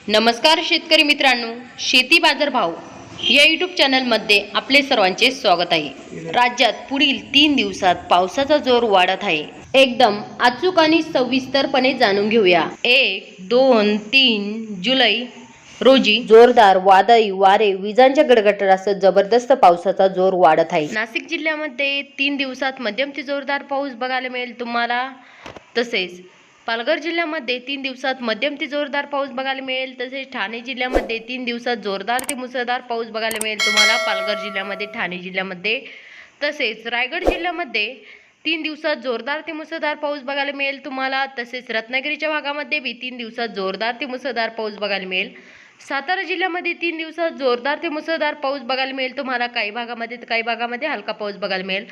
नमस्कार शेतकरी मित्रांनो, शेती बाजार भाव या यूट्यूब चॅनलमध्ये आपले सर्वांचे स्वागत आहे। राज्यात पुढील 3 दिवसात पावसाचा जोर वाढत आहे। एकदम अचूक आणि सविस्तरपणे जाणून घेऊया। 1, 2, 3 जुलै रोजी जोरदार वादळी वारे, विजांच्या गडगडाटासह जबरदस्त पावसाचा जोर वाढत आहे। नाशिक जिल्ह्यामध्ये 3 दिवसात मध्यम ते जोरदार पाऊस बघायला मिळेल तुम्हाला। तसेच पालघर जिल्ह्यामध्ये 3 दिवसात मध्यम ते जोरदार पाऊस बघायला मिळेल। तसेच ठाणे जिल्ह्यामध्ये 3 दिवसात जोरदार ते मुसळधार पाऊस बघायला मिळेल तुम्हाला पालघर जिल्ह्यामध्ये, ठाणे जिल्ह्यामध्ये। तसेच रायगड जिल्ह्यामध्ये 3 दिवसात जोरदार ते मुसळधार पाऊस बघायला मिळेल तुम्हाला। तसेच रत्नागिरीच्या भागामध्ये बी 3 दिवसात जोरदार ते मुसळधार पाऊस बघायला मिळेल। सातारा जिल्ह्यामध्ये 3 दिवसात जोरदार ते मुसळधार पाऊस बघायला मिळेल तुम्हाला। काही भागामध्ये हलका पाऊस बघायला मिळेल।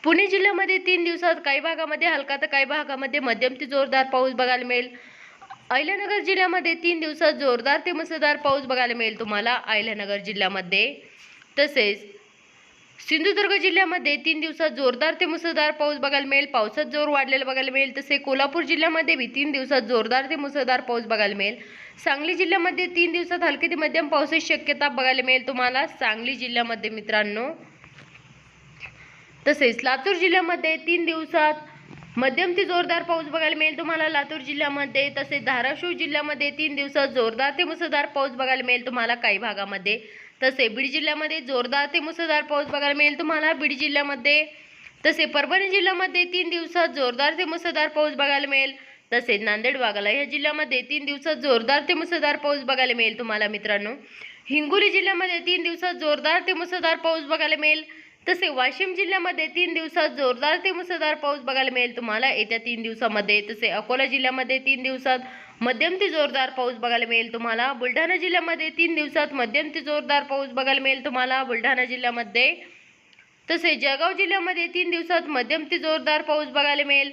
पुणे जिल्ह्यामध्ये 3 दिवसात काही भागामध्ये हलका तर काही भागामध्ये मध्यम ते जोरदार पाऊस बघायला मिळेल। अहिल्यानगर जिल्ह्यामध्ये 3 दिवसात जोरदार ते मुसळधार पाऊस बघायला मिळेल तुम्हाला अहिल्यानगर जिल्ह्यामध्ये। तसेच सिंधुदुर्ग जिल्ह्यामध्ये 3 दिवसात जोरदार ते मुसळधार पाऊस बघायला मिळेल। पावसात जोर वाढलेला बघायला मिळेल। तसे कोल्हापूर जिल्ह्यामध्ये बी 3 दिवसात जोरदार ते मुसळधार पाऊस बघायला मिळेल। सांगली जिल्ह्यामध्ये 3 दिवसात हलकी ते मध्यम पावसाची शक्यता बघायला मिळेल तुम्हाला सांगली जिल्ह्यामध्ये मित्रांनो। तसेच लातूर जिल्ह्यामध्ये 3 दिवसात मध्यम ते जोरदार पाऊस बघायला मिळेल तुम्हाला लातूर जिल्ह्यामध्ये। तसेच धाराशिव जिल्ह्यामध्ये 3 दिवसात जोरदार ते मुसळधार पाऊस बघायला मिळेल तुम्हाला काही भागामध्ये। तसे बीड जिल्ह्यामध्ये जोरदार ते मुसळधार पाऊस बघायला मिळेल तुम्हाला बीड जिल्ह्यामध्ये। तसे परभणी जिल्ह्यामध्ये 3 दिवसात जोरदार ते मुसळधार पाऊस बघायला मिळेल। तसेच नांदेड वाघाला या जिल्ह्यामध्ये 3 दिवसात जोरदार ते मुसळधार पाऊस बघायला मिळेल तुम्हाला मित्रांनो। हिंगोली जिल्ह्यामध्ये 3 दिवसात जोरदार ते मुसळधार पाऊस बघायला मिळेल। तसे वाशिम जिल्ह्यामध्ये 3 दिवसात जोरदार ते मुसळधार पाऊस बघायला मिळेल तुम्हाला येत्या 3 दिवसामध्ये। तसे अकोला जिल्ह्यामध्ये 3 दिवसात मध्यम ते जोरदार पाऊस बघायला मिळेल तुम्हाला। बुलढाणा जिल्ह्यामध्ये 3 दिवसात मध्यम ते जोरदार पाऊस बघायला मिळेल तुम्हाला बुलढाणा जिल्ह्यामध्ये। तसे जळगाव जिल्ह्यामध्ये 3 दिवसात मध्यम ते जोरदार पाऊस बघायला मिळेल।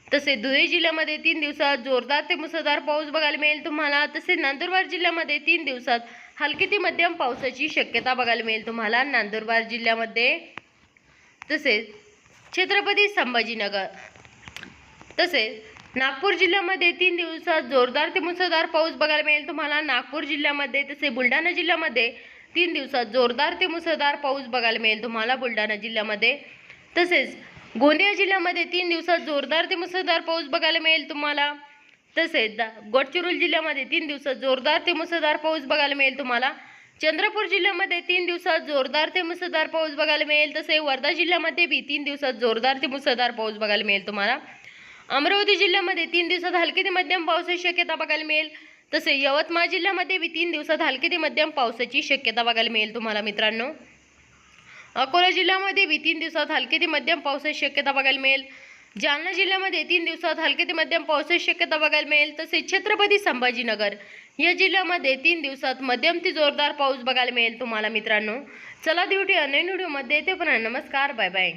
तसे धुळे जिल्ह्यामध्ये 3 दिवसात जोरदार ते मुसळधार पाऊस बघायला मिळेल तुम्हाला। तसे नंदुरबार जिल्ह्यामध्ये 3 दिवसात हलकी ते मध्यम पावसाची शक्यता बघायला मिळेल तुम्हाला नंदुरबार जिल्ह्यामध्ये। तसेच छत्रपती संभाजीनगर तसेच नागपूर जिल्ह्यामध्ये 3 दिवसात जोरदार ते मुसळधार पाऊस बघायला मिळेल तुम्हाला नागपूर जिल्ह्यामध्ये। तसे बुलढाणा जिल्ह्यामध्ये 3 दिवसात जोरदार ते मुसळधार पाऊस बघायला मिळेल तुम्हाला बुलढाणा जिल्ह्यामध्ये। तसेच गोंदिया जिल्ह्यामध्ये 3 दिवसात जोरदार ते मुसळधार पाऊस बघायला मिळेल तुम्हाला। तसेच गडचिरोली जिल्ह्यामध्ये 3 दिवसात जोरदार ते मुसळधार पाऊस बघायला मिळेल तुम्हाला। चंद्रपूर जिल्ह्यामध्ये 3 दिवसात जोरदार ते मुसळधार पाऊस बघायला मिळेल। तसे वर्धा जिल्ह्यामध्ये बी 3 दिवसात जोरदार ते मुसळधार पाऊस बघायला मिळेल तुम्हाला। अमरावती जिल्ह्यामध्ये 3 दिवसात हलकी ते मध्यम पावसाची शक्यता बघायला मिळेल। तसे यवतमाळ जिल्ह्यामध्ये बी 3 दिवसात हलकी ते मध्यम पावसाची शक्यता बघायला मिळेल तुम्हाला मित्रांनो। अकोला जिल्ह्यामध्ये बी 3 दिवसात हलकी ते मध्यम पावसाची शक्यता बघायला मिळेल। जालना जिल्ह्यामध्ये 3 दिवसात हलकी ते मध्यम पावसाची शक्यता बघायला मिळेल। तसेच छत्रपती संभाजीनगर या जिल्ह्यामध्ये 3 दिवसात मध्यम ते जोरदार पाऊस बघायला मिळेल तुम्हाला मित्रांनो। चला भेटूया नवीन व्हिडिओमध्ये, ते पण नमस्कार, बाय बाय।